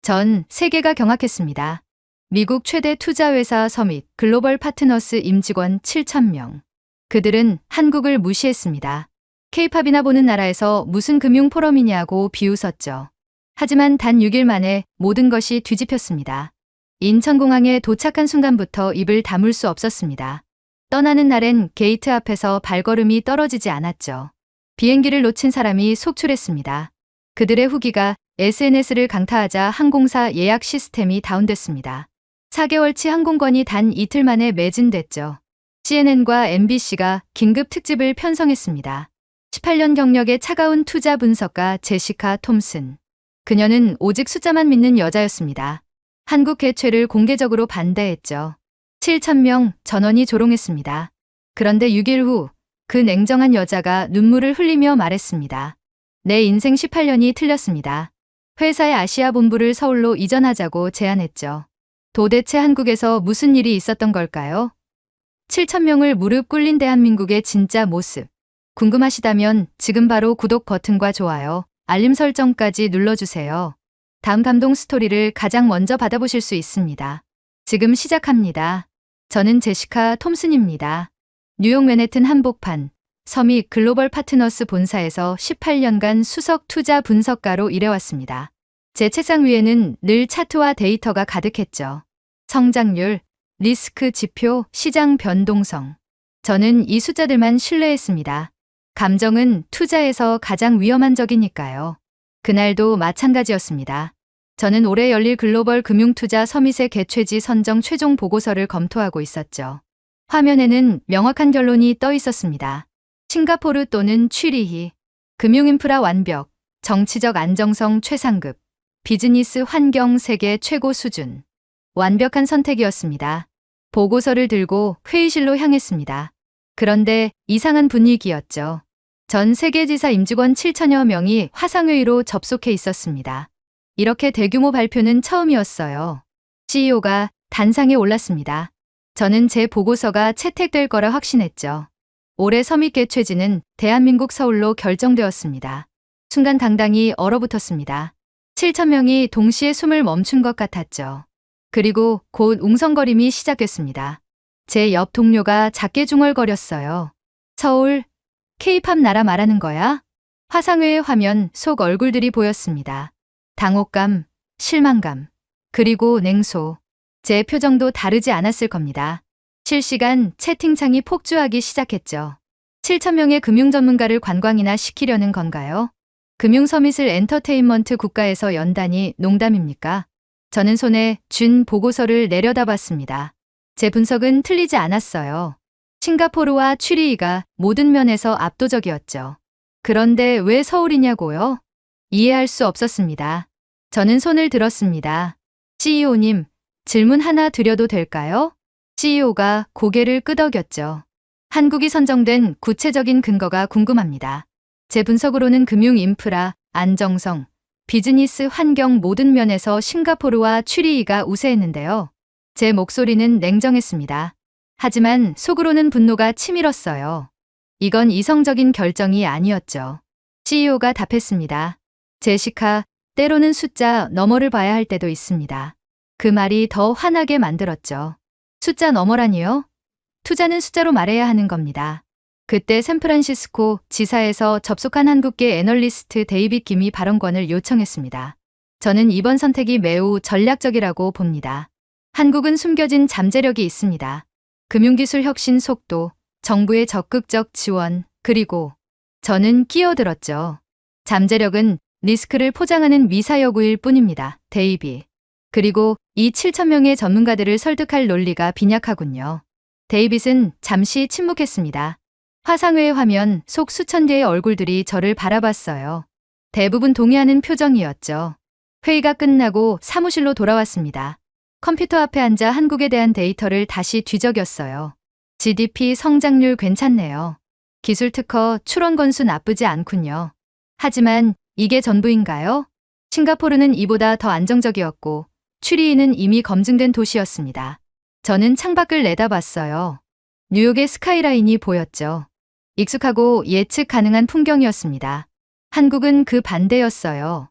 전 세계가 경악했습니다. 미국 최대 투자회사 서밋 글로벌 파트너스 임직원 7,000명. 그들은 한국을 무시했습니다. K-팝이나 보는 나라에서 무슨 금융 포럼이냐고 비웃었죠. 하지만 단 6일 만에 모든 것이 뒤집혔습니다. 인천공항에 도착한 순간부터 입을 다물 수 없었습니다. 떠나는 날엔 게이트 앞에서 발걸음이 떨어지지 않았죠. 비행기를 놓친 사람이 속출했습니다. 그들의 후기가 SNS를 강타하자 항공사 예약 시스템이 다운됐습니다. 4개월치 항공권이 단 이틀 만에 매진됐죠. CNN과 MBC가 긴급 특집을 편성했습니다. 18년 경력의 차가운 투자 분석가 제시카 톰슨. 그녀는 오직 숫자만 믿는 여자였습니다. 한국 개최를 공개적으로 반대했죠. 7,000명 전원이 조롱했습니다. 그런데 6일 후 그 냉정한 여자가 눈물을 흘리며 말했습니다. 내 인생 18년이 틀렸습니다. 회사의 아시아 본부를 서울로 이전하자고 제안했죠. 도대체 한국에서 무슨 일이 있었던 걸까요? 7,000명을 무릎 꿇린 대한민국의 진짜 모습. 궁금하시다면 지금 바로 구독 버튼과 좋아요, 알림 설정까지 눌러주세요. 다음 감동 스토리를 가장 먼저 받아보실 수 있습니다. 지금 시작합니다. 저는 제시카 톰슨입니다. 뉴욕 맨해튼 한복판, 서밋 글로벌 파트너스 본사에서 18년간 수석 투자 분석가로 일해왔습니다. 제 책상 위에는 늘 차트와 데이터가 가득했죠. 성장률, 리스크 지표, 시장 변동성. 저는 이 숫자들만 신뢰했습니다. 감정은 투자에서 가장 위험한 적이니까요. 그날도 마찬가지였습니다. 저는 올해 열릴 글로벌 금융투자 서밋의 개최지 선정 최종 보고서를 검토하고 있었죠. 화면에는 명확한 결론이 떠 있었습니다. 싱가포르 또는 취리히, 금융인프라 완벽, 정치적 안정성 최상급, 비즈니스 환경 세계 최고 수준. 완벽한 선택이었습니다. 보고서를 들고 회의실로 향했습니다. 그런데 이상한 분위기였죠. 전 세계 지사 임직원 7,000여 명이 화상회의로 접속해 있었습니다. 이렇게 대규모 발표는 처음이었어요. CEO가 단상에 올랐습니다. 저는 제 보고서가 채택될 거라 확신했죠. 올해 서밋 개최지는 대한민국 서울로 결정되었습니다. 순간 당당히 얼어붙었습니다. 7,000명이 동시에 숨을 멈춘 것 같았죠. 그리고 곧 웅성거림이 시작됐습니다. 제 옆 동료가 작게 중얼거렸어요. 서울, K-팝 나라 말하는 거야? 화상회의 화면 속 얼굴들이 보였습니다. 당혹감, 실망감, 그리고 냉소. 제 표정도 다르지 않았을 겁니다. 실시간 채팅창이 폭주하기 시작했죠. 7,000명의 금융 전문가를 관광이나 시키려는 건가요? 금융 서밋을 엔터테인먼트 국가에서 연다니 농담입니까? 저는 손에 쥔 보고서를 내려다봤습니다. 제 분석은 틀리지 않았어요. 싱가포르와 취리히가 모든 면에서 압도적이었죠. 그런데 왜 서울이냐고요? 이해할 수 없었습니다. 저는 손을 들었습니다. CEO님, 질문 하나 드려도 될까요? CEO가 고개를 끄덕였죠. 한국이 선정된 구체적인 근거가 궁금합니다. 제 분석으로는 금융 인프라, 안정성, 비즈니스 환경 모든 면에서 싱가포르와 취리히가 우세했는데요. 제 목소리는 냉정했습니다. 하지만 속으로는 분노가 치밀었어요. 이건 이성적인 결정이 아니었죠. CEO가 답했습니다. 제시카, 때로는 숫자 너머를 봐야 할 때도 있습니다. 그 말이 더 화나게 만들었죠. 숫자 너머라니요? 투자는 숫자로 말해야 하는 겁니다. 그때 샌프란시스코 지사에서 접속한 한국계 애널리스트 데이빗 김이 발언권을 요청했습니다. 저는 이번 선택이 매우 전략적이라고 봅니다. 한국은 숨겨진 잠재력이 있습니다. 금융기술 혁신 속도, 정부의 적극적 지원, 그리고 저는 끼어들었죠. 잠재력은 리스크를 포장하는 미사여구일 뿐입니다. 데이빗. 그리고 이 7,000명의 전문가들을 설득할 논리가 빈약하군요. 데이빗은 잠시 침묵했습니다. 화상회의 화면 속 수천 개의 얼굴들이 저를 바라봤어요. 대부분 동의하는 표정이었죠. 회의가 끝나고 사무실로 돌아왔습니다. 컴퓨터 앞에 앉아 한국에 대한 데이터를 다시 뒤적였어요. GDP 성장률 괜찮네요. 기술 특허 출원 건수 나쁘지 않군요. 하지만 이게 전부인가요? 싱가포르는 이보다 더 안정적이었고 취리히는 이미 검증된 도시였습니다. 저는 창밖을 내다봤어요. 뉴욕의 스카이라인이 보였죠. 익숙하고 예측 가능한 풍경이었습니다. 한국은 그 반대였어요.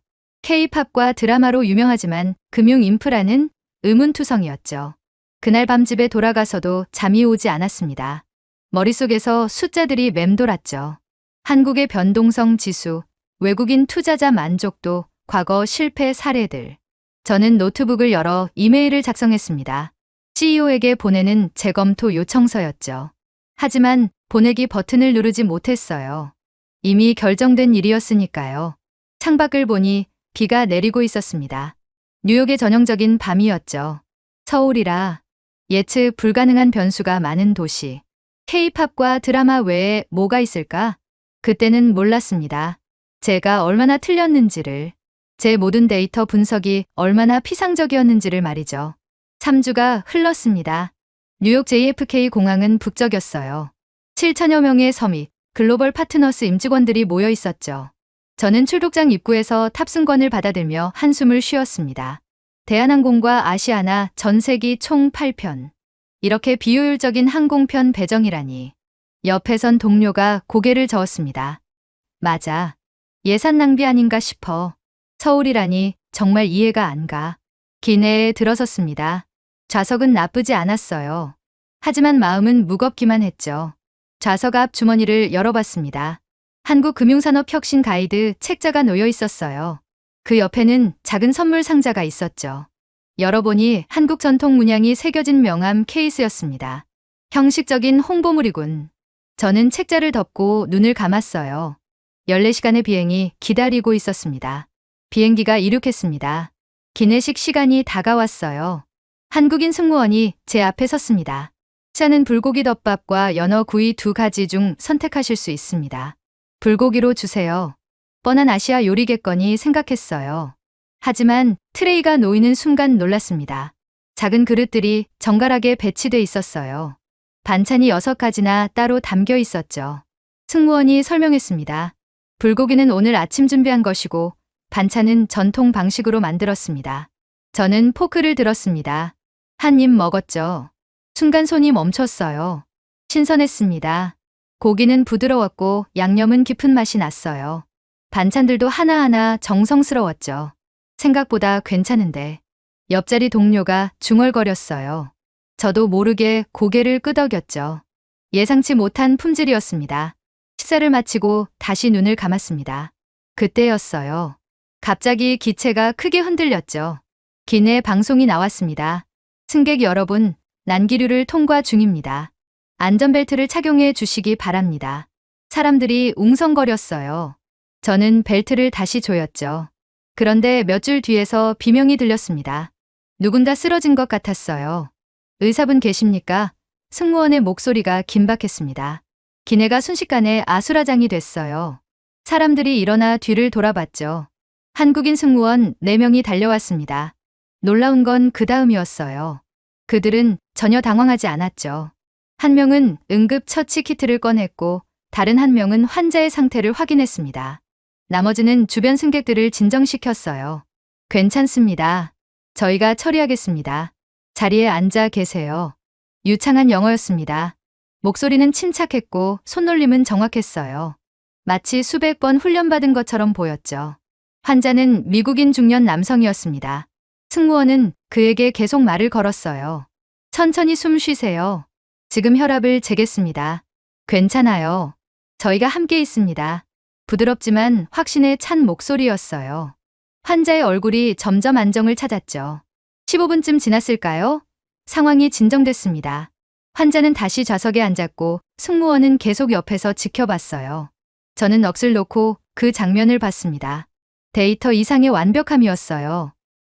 K-팝과 드라마로 유명하지만 금융 인프라는 의문투성이었죠. 그날 밤 집에 돌아가서도 잠이 오지 않았습니다. 머릿속에서 숫자들이 맴돌았죠. 한국의 변동성 지수, 외국인 투자자 만족도, 과거 실패 사례들. 저는 노트북을 열어 이메일을 작성했습니다. CEO에게 보내는 재검토 요청서였죠. 하지만 보내기 버튼을 누르지 못했어요. 이미 결정된 일이었으니까요. 창밖을 보니 비가 내리고 있었습니다. 뉴욕의 전형적인 밤이었죠. 서울이라 예측 불가능한 변수가 많은 도시. K-팝과 드라마 외에 뭐가 있을까? 그때는 몰랐습니다. 제가 얼마나 틀렸는지를, 제 모든 데이터 분석이 얼마나 피상적이었는지를 말이죠. 3주가 흘렀습니다. 뉴욕 JFK 공항은 북적였어요. 7천여 명의 서밋, 글로벌 파트너스 임직원들이 모여 있었죠. 저는 출국장 입구에서 탑승권을 받아들며 한숨을 쉬었습니다. 대한항공과 아시아나 전세기 총 8편. 이렇게 비효율적인 항공편 배정이라니. 옆에 선 동료가 고개를 저었습니다. 맞아. 예산 낭비 아닌가 싶어. 서울이라니 정말 이해가 안 가. 기내에 들어섰습니다. 좌석은 나쁘지 않았어요. 하지만 마음은 무겁기만 했죠. 좌석 앞 주머니를 열어봤습니다. 한국금융산업혁신 가이드 책자가 놓여 있었어요. 그 옆에는 작은 선물 상자가 있었죠. 열어보니 한국 전통 문양이 새겨진 명함 케이스였습니다. 형식적인 홍보물이군. 저는 책자를 덮고 눈을 감았어요. 14시간의 비행이 기다리고 있었습니다. 비행기가 이륙했습니다. 기내식 시간이 다가왔어요. 한국인 승무원이 제 앞에 섰습니다. 식사는 불고기 덮밥과 연어 구이 2가지 중 선택하실 수 있습니다. 불고기로 주세요. 뻔한 아시아 요리겠거니 생각했어요. 하지만 트레이가 놓이는 순간 놀랐습니다. 작은 그릇들이 정갈하게 배치돼 있었어요. 반찬이 6가지나 따로 담겨 있었죠. 승무원이 설명했습니다. 불고기는 오늘 아침 준비한 것이고 반찬은 전통 방식으로 만들었습니다. 저는 포크를 들었습니다. 한 입 먹었죠. 순간 손이 멈췄어요. 신선했습니다. 고기는 부드러웠고 양념은 깊은 맛이 났어요. 반찬들도 하나하나 정성스러웠죠. 생각보다 괜찮은데. 옆자리 동료가 중얼거렸어요. 저도 모르게 고개를 끄덕였죠. 예상치 못한 품질이었습니다. 식사를 마치고 다시 눈을 감았습니다. 그때였어요. 갑자기 기체가 크게 흔들렸죠. 기내 방송이 나왔습니다. 승객 여러분, 난기류를 통과 중입니다. 안전벨트를 착용해 주시기 바랍니다. 사람들이 웅성거렸어요. 저는 벨트를 다시 조였죠. 그런데 몇 줄 뒤에서 비명이 들렸습니다. 누군 다 쓰러진 것 같았어요. 의사분 계십니까? 승무원의 목소리가 긴박했습니다. 기내가 순식간에 아수라장이 됐어요. 사람들이 일어나 뒤를 돌아봤죠. 한국인 승무원 4명이 달려왔습니다. 놀라운 건 그 다음이었어요. 그들은 전혀 당황하지 않았죠. 한 명은 응급 처치 키트를 꺼냈고 다른 한 명은 환자의 상태를 확인했습니다. 나머지는 주변 승객들을 진정시켰어요. 괜찮습니다. 저희가 처리하겠습니다. 자리에 앉아 계세요. 유창한 영어였습니다. 목소리는 침착했고 손놀림은 정확했어요. 마치 수백 번 훈련받은 것처럼 보였죠. 환자는 미국인 중년 남성이었습니다. 승무원은 그에게 계속 말을 걸었어요. 천천히 숨 쉬세요. 지금 혈압을 재겠습니다. 괜찮아요. 저희가 함께 있습니다. 부드럽지만 확신에 찬 목소리였어요. 환자의 얼굴이 점점 안정을 찾았죠. 15분쯤 지났을까요? 상황이 진정됐습니다. 환자는 다시 좌석에 앉았고 승무원은 계속 옆에서 지켜봤어요. 저는 넋을 놓고 그 장면을 봤습니다. 데이터 이상의 완벽함이었어요.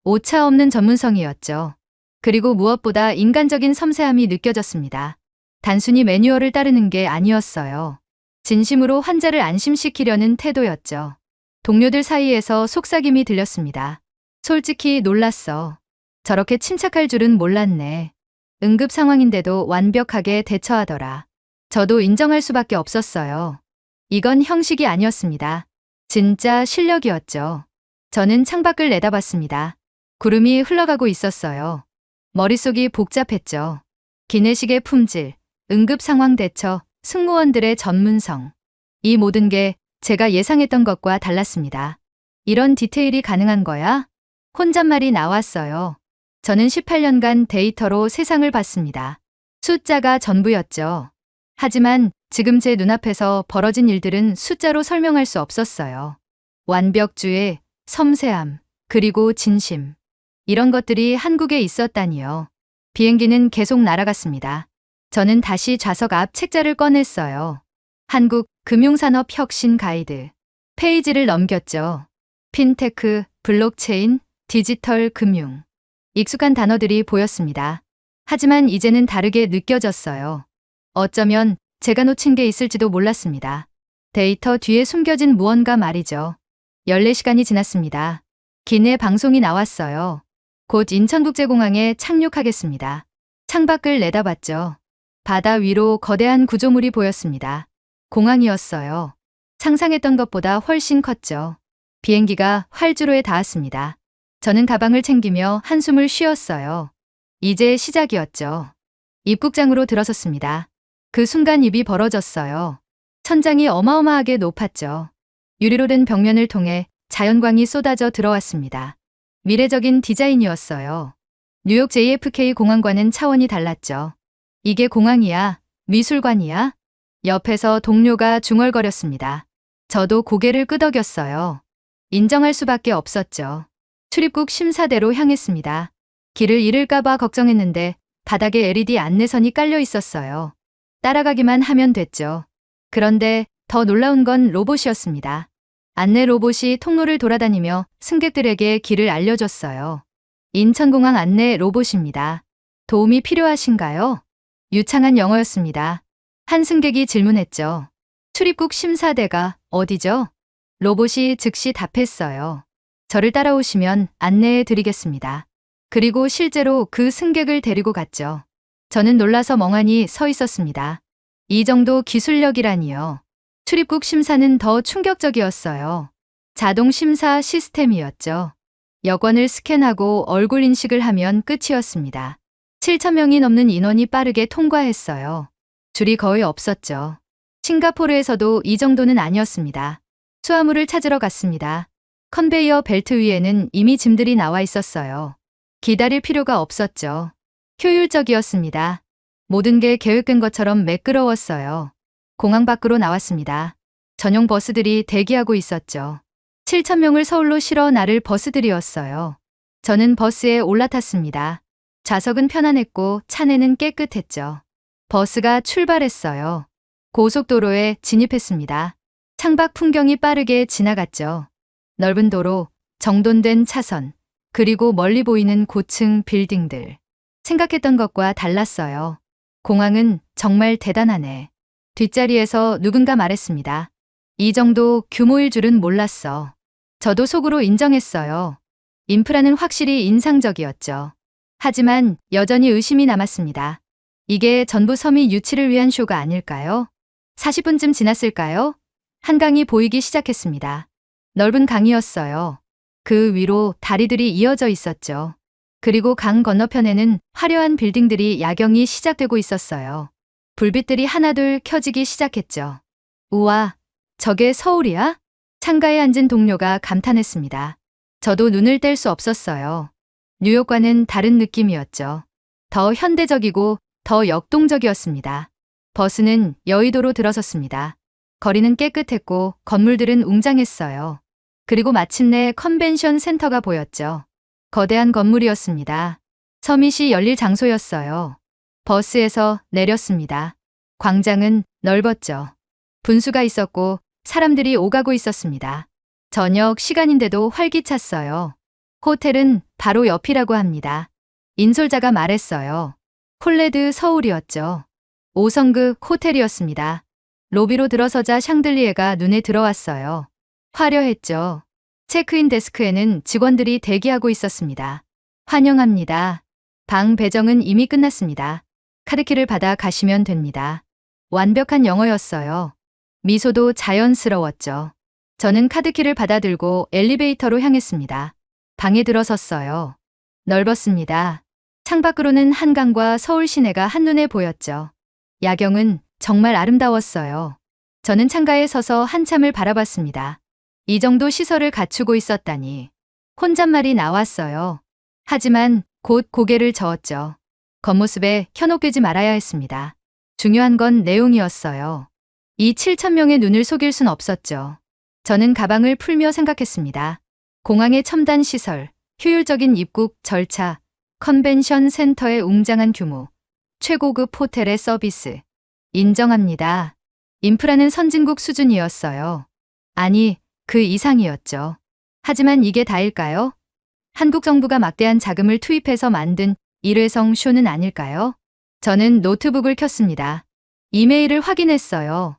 오차 없는 전문성이었죠. 그리고 무엇보다 인간적인 섬세함이 느껴졌습니다. 단순히 매뉴얼을 따르는 게 아니었어요. 진심으로 환자를 안심시키려는 태도였죠. 동료들 사이에서 속삭임이 들렸습니다. 솔직히 놀랐어. 저렇게 침착할 줄은 몰랐네. 응급 상황인데도 완벽하게 대처하더라. 저도 인정할 수밖에 없었어요. 이건 형식이 아니었습니다. 진짜 실력이었죠. 저는 창밖을 내다봤습니다. 구름이 흘러가고 있었어요. 머릿속이 복잡했죠. 기내식의 품질, 응급 상황 대처, 승무원들의 전문성. 이 모든 게 제가 예상했던 것과 달랐습니다. 이런 디테일이 가능한 거야? 혼잣말이 나왔어요. 저는 18년간 데이터로 세상을 봤습니다. 숫자가 전부였죠. 하지만 지금 제 눈앞에서 벌어진 일들은 숫자로 설명할 수 없었어요. 완벽주의, 섬세함, 그리고 진심. 이런 것들이 한국에 있었다니요. 비행기는 계속 날아갔습니다. 저는 다시 좌석 앞 책자를 꺼냈어요. 한국 금융산업 혁신 가이드. 페이지를 넘겼죠. 핀테크, 블록체인, 디지털 금융. 익숙한 단어들이 보였습니다. 하지만 이제는 다르게 느껴졌어요. 어쩌면 제가 놓친 게 있을지도 몰랐습니다. 데이터 뒤에 숨겨진 무언가 말이죠. 14시간이 지났습니다. 기내 방송이 나왔어요. 곧 인천국제공항에 착륙하겠습니다. 창밖을 내다봤죠. 바다 위로 거대한 구조물이 보였습니다. 공항이었어요. 상상했던 것보다 훨씬 컸죠. 비행기가 활주로에 닿았습니다. 저는 가방을 챙기며 한숨을 쉬었어요. 이제 시작이었죠. 입국장으로 들어섰습니다. 그 순간 입이 벌어졌어요. 천장이 어마어마하게 높았죠. 유리로 된 벽면을 통해 자연광이 쏟아져 들어왔습니다. 미래적인 디자인이었어요. 뉴욕 JFK 공항과는 차원이 달랐죠. 이게 공항이야? 미술관이야? 옆에서 동료가 중얼거렸습니다. 저도 고개를 끄덕였어요. 인정할 수밖에 없었죠. 출입국 심사대로 향했습니다. 길을 잃을까봐 걱정했는데 바닥에 LED 안내선이 깔려 있었어요. 따라가기만 하면 됐죠. 그런데 더 놀라운 건 로봇이었습니다. 안내 로봇이 통로를 돌아다니며 승객들에게 길을 알려줬어요. 인천공항 안내 로봇입니다. 도움이 필요하신가요? 유창한 영어였습니다. 한 승객이 질문했죠. 출입국 심사대가 어디죠? 로봇이 즉시 답했어요. 저를 따라오시면 안내해 드리겠습니다. 그리고 실제로 그 승객을 데리고 갔죠. 저는 놀라서 멍하니 서 있었습니다. 이 정도 기술력이라니요. 출입국 심사는 더 충격적이었어요. 자동 심사 시스템이었죠. 여권을 스캔하고 얼굴 인식을 하면 끝이었습니다. 7,000명이 넘는 인원이 빠르게 통과했어요. 줄이 거의 없었죠. 싱가포르에서도 이 정도는 아니었습니다. 수화물을 찾으러 갔습니다. 컨베이어 벨트 위에는 이미 짐들이 나와 있었어요. 기다릴 필요가 없었죠. 효율적이었습니다. 모든 게 계획된 것처럼 매끄러웠어요. 공항 밖으로 나왔습니다. 전용 버스들이 대기하고 있었죠. 7,000명을 서울로 실어 나를 버스들이었어요. 저는 버스에 올라탔습니다. 좌석은 편안했고 차내는 깨끗했죠. 버스가 출발했어요. 고속도로에 진입했습니다. 창밖 풍경이 빠르게 지나갔죠. 넓은 도로, 정돈된 차선, 그리고 멀리 보이는 고층 빌딩들. 생각했던 것과 달랐어요. 공항은 정말 대단하네. 뒷자리에서 누군가 말했습니다. 이 정도 규모일 줄은 몰랐어. 저도 속으로 인정했어요. 인프라는 확실히 인상적이었죠. 하지만 여전히 의심이 남았습니다. 이게 전부 섬이 유치를 위한 쇼가 아닐까요? 40분쯤 지났을까요? 한강이 보이기 시작했습니다. 넓은 강이었어요. 그 위로 다리들이 이어져 있었죠. 그리고 강 건너편에는 화려한 빌딩들이 야경이 시작되고 있었어요. 불빛들이 하나둘 켜지기 시작했죠. 우와, 저게 서울이야? 창가에 앉은 동료가 감탄했습니다. 저도 눈을 뗄 수 없었어요. 뉴욕과는 다른 느낌이었죠. 더 현대적이고 더 역동적이었습니다. 버스는 여의도로 들어섰습니다. 거리는 깨끗했고 건물들은 웅장했어요. 그리고 마침내 컨벤션 센터가 보였죠. 거대한 건물이었습니다. 서밋이 열릴 장소였어요. 버스에서 내렸습니다. 광장은 넓었죠. 분수가 있었고 사람들이 오가고 있었습니다. 저녁 시간인데도 활기찼어요. 호텔은 바로 옆이라고 합니다. 인솔자가 말했어요. 콜레드 서울이었죠. 5성급 호텔이었습니다. 로비로 들어서자 샹들리에가 눈에 들어왔어요. 화려했죠. 체크인 데스크에는 직원들이 대기하고 있었습니다. 환영합니다. 방 배정은 이미 끝났습니다. 카드키를 받아 가시면 됩니다. 완벽한 영어였어요. 미소도 자연스러웠죠. 저는 카드키를 받아들고 엘리베이터로 향했습니다. 방에 들어섰어요. 넓었습니다. 창밖으로는 한강과 서울 시내가 한눈에 보였죠. 야경은 정말 아름다웠어요. 저는 창가에 서서 한참을 바라봤습니다. 이 정도 시설을 갖추고 있었다니. 혼잣말이 나왔어요. 하지만 곧 고개를 저었죠. 겉모습에 현혹되지 말아야 했습니다. 중요한 건 내용이었어요. 이 7,000명의 눈을 속일 순 없었죠. 저는 가방을 풀며 생각했습니다. 공항의 첨단 시설, 효율적인 입국 절차, 컨벤션 센터의 웅장한 규모, 최고급 호텔의 서비스. 인정합니다. 인프라는 선진국 수준이었어요. 아니, 그 이상이었죠. 하지만 이게 다일까요? 한국 정부가 막대한 자금을 투입해서 만든 일회성 쇼는 아닐까요? 저는 노트북을 켰습니다. 이메일을 확인했어요.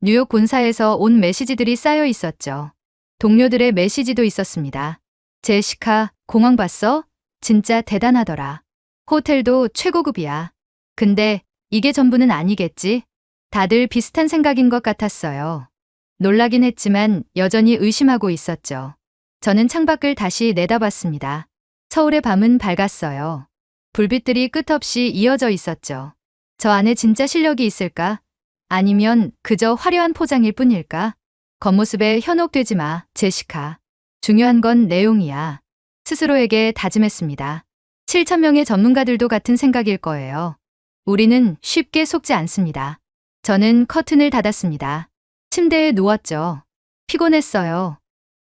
뉴욕 본사에서 온 메시지들이 쌓여 있었죠. 동료들의 메시지도 있었습니다. 제시카, 공항 봤어? 진짜 대단하더라. 호텔도 최고급이야. 근데 이게 전부는 아니겠지? 다들 비슷한 생각인 것 같았어요. 놀라긴 했지만 여전히 의심하고 있었죠. 저는 창밖을 다시 내다봤습니다. 서울의 밤은 밝았어요. 불빛들이 끝없이 이어져 있었죠. 저 안에 진짜 실력이 있을까? 아니면 그저 화려한 포장일 뿐일까? 겉모습에 현혹되지 마, 제시카. 중요한 건 내용이야. 스스로에게 다짐했습니다. 7,000명의 전문가들도 같은 생각일 거예요. 우리는 쉽게 속지 않습니다. 저는 커튼을 닫았습니다. 침대에 누웠죠. 피곤했어요.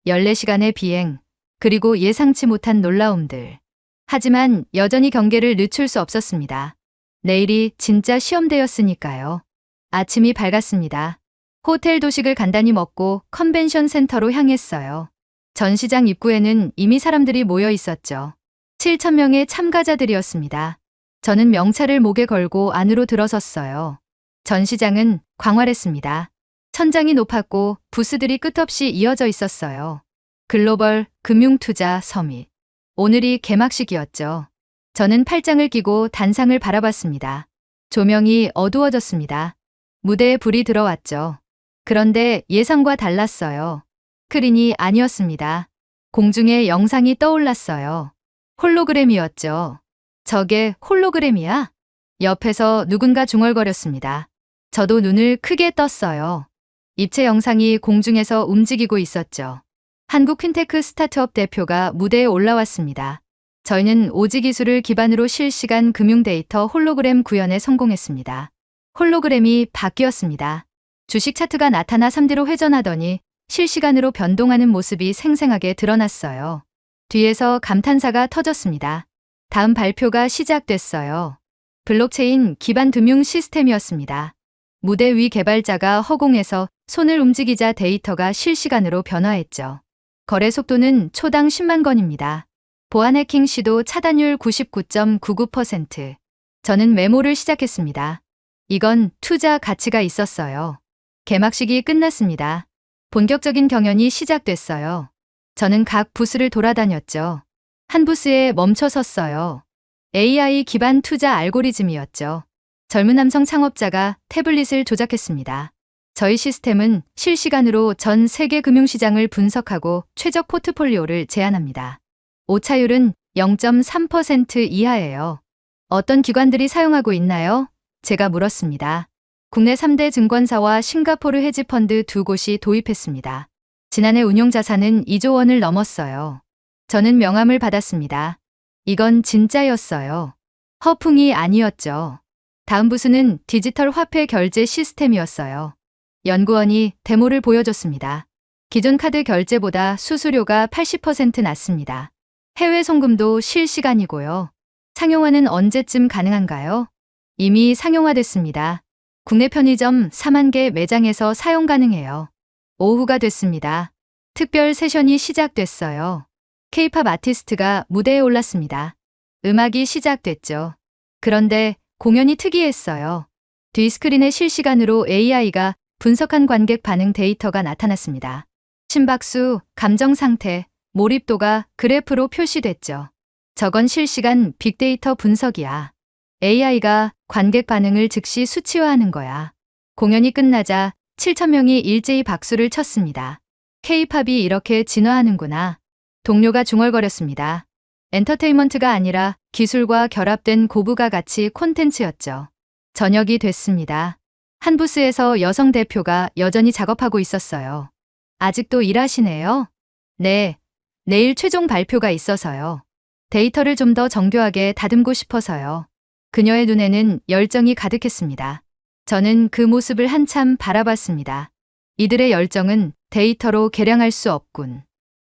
14시간의 비행, 그리고 예상치 못한 놀라움들. 하지만 여전히 경계를 늦출 수 없었습니다. 내일이 진짜 시험대였으니까요. 아침이 밝았습니다. 호텔 도식을 간단히 먹고 컨벤션 센터로 향했어요. 전시장 입구에는 이미 사람들이 모여 있었죠. 7,000명의 참가자들이었습니다. 저는 명찰을 목에 걸고 안으로 들어섰어요. 전시장은 광활했습니다. 천장이 높았고 부스들이 끝없이 이어져 있었어요. 글로벌 금융투자 서밋. 오늘이 개막식이었죠. 저는 팔짱을 끼고 단상을 바라봤습니다. 조명이 어두워졌습니다. 무대에 불이 들어왔죠. 그런데 예상과 달랐어요. 스크린이 아니었습니다. 공중에 영상이 떠올랐어요. 홀로그램이었죠. 저게 홀로그램이야? 옆에서 누군가 중얼거렸습니다. 저도 눈을 크게 떴어요. 입체 영상이 공중에서 움직이고 있었죠. 한국 핀테크 스타트업 대표가 무대에 올라왔습니다. 저희는 오지 기술을 기반으로 실시간 금융 데이터 홀로그램 구현에 성공했습니다. 홀로그램이 바뀌었습니다. 주식 차트가 나타나 3D로 회전하더니 실시간으로 변동하는 모습이 생생하게 드러났어요. 뒤에서 감탄사가 터졌습니다. 다음 발표가 시작됐어요. 블록체인 기반 금융 시스템이었습니다. 무대 위 개발자가 허공에서 손을 움직이자 데이터가 실시간으로 변화했죠. 거래 속도는 초당 10만 건입니다. 보안 해킹 시도 차단율 99.99%. 저는 메모를 시작했습니다. 이건 투자 가치가 있었어요. 개막식이 끝났습니다. 본격적인 경연이 시작됐어요. 저는 각 부스를 돌아다녔죠. 한 부스에 멈춰 섰어요. AI 기반 투자 알고리즘이었죠. 젊은 남성 창업자가 태블릿을 조작했습니다. 저희 시스템은 실시간으로 전 세계 금융시장을 분석하고 최적 포트폴리오를 제안합니다. 오차율은 0.3% 이하예요. 어떤 기관들이 사용하고 있나요? 제가 물었습니다. 국내 3대 증권사와 싱가포르 헤지펀드 두 곳이 도입했습니다. 지난해 운용 자산은 2조 원을 넘었어요. 저는 명함을 받았습니다. 이건 진짜였어요. 허풍이 아니었죠. 다음 부스는 디지털 화폐 결제 시스템이었어요. 연구원이 데모를 보여줬습니다. 기존 카드 결제보다 수수료가 80% 낮습니다. 해외 송금도 실시간이고요. 상용화는 언제쯤 가능한가요? 이미 상용화됐습니다. 국내 편의점 4만 개 매장에서 사용 가능해요. 오후가 됐습니다. 특별 세션이 시작됐어요. K-팝 아티스트가 무대에 올랐습니다. 음악이 시작됐죠. 그런데 공연이 특이했어요. 뒤 스크린에 실시간으로 AI가 분석한 관객 반응 데이터가 나타났습니다. 심박수, 감정 상태, 몰입도가 그래프로 표시됐죠. 저건 실시간 빅데이터 분석이야. AI가 관객 반응을 즉시 수치화하는 거야. 공연이 끝나자 7,000명이 일제히 박수를 쳤습니다. K-팝이 이렇게 진화하는구나. 동료가 중얼거렸습니다. 엔터테인먼트가 아니라 기술과 결합된 고부가 가치 콘텐츠였죠. 저녁이 됐습니다. 한 부스에서 여성 대표가 여전히 작업하고 있었어요. 아직도 일하시네요? 네. 내일 최종 발표가 있어서요. 데이터를 좀 더 정교하게 다듬고 싶어서요. 그녀의 눈에는 열정이 가득했습니다. 저는 그 모습을 한참 바라봤습니다. 이들의 열정은 데이터로 계량할 수 없군.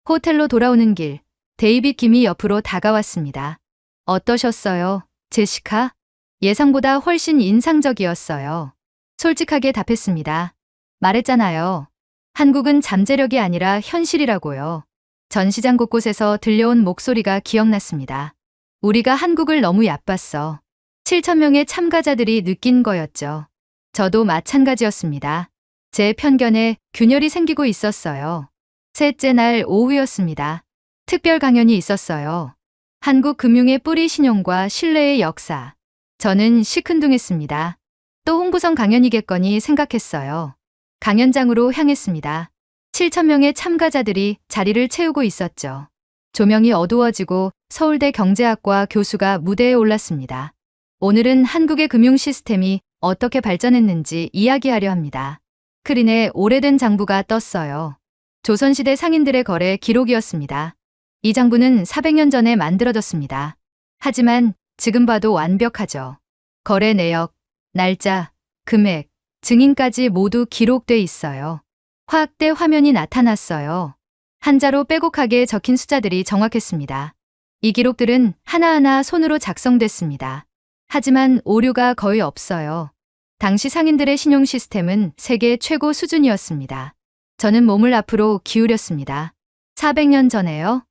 호텔로 돌아오는 길, 데이빗 김이 옆으로 다가왔습니다. 어떠셨어요, 제시카? 예상보다 훨씬 인상적이었어요. 솔직하게 답했습니다. 말했잖아요. 한국은 잠재력이 아니라 현실이라고요. 전시장 곳곳에서 들려온 목소리가 기억났습니다. 우리가 한국을 너무 얕봤어. 7,000명의 참가자들이 느낀 거였죠. 저도 마찬가지였습니다. 제 편견에 균열이 생기고 있었어요. 셋째 날 오후였습니다. 특별 강연이 있었어요. 한국 금융의 뿌리 신용과 신뢰의 역사. 저는 시큰둥했습니다. 또 홍보성 강연이겠거니 생각했어요. 강연장으로 향했습니다. 7,000명의 참가자들이 자리를 채우고 있었죠. 조명이 어두워지고 서울대 경제학과 교수가 무대에 올랐습니다. 오늘은 한국의 금융 시스템이 어떻게 발전했는지 이야기하려 합니다. 크린의 오래된 장부가 떴어요. 조선시대 상인들의 거래 기록이었습니다. 이 장부는 400년 전에 만들어졌습니다. 하지만 지금 봐도 완벽하죠. 거래 내역, 날짜, 금액, 증인까지 모두 기록돼 있어요. 화학대 화면이 나타났어요. 한자로 빼곡하게 적힌 숫자들이 정확했습니다. 이 기록들은 하나하나 손으로 작성됐습니다. 하지만 오류가 거의 없어요. 당시 상인들의 신용 시스템은 세계 최고 수준이었습니다. 저는 몸을 앞으로 기울였습니다. 400년 전에요.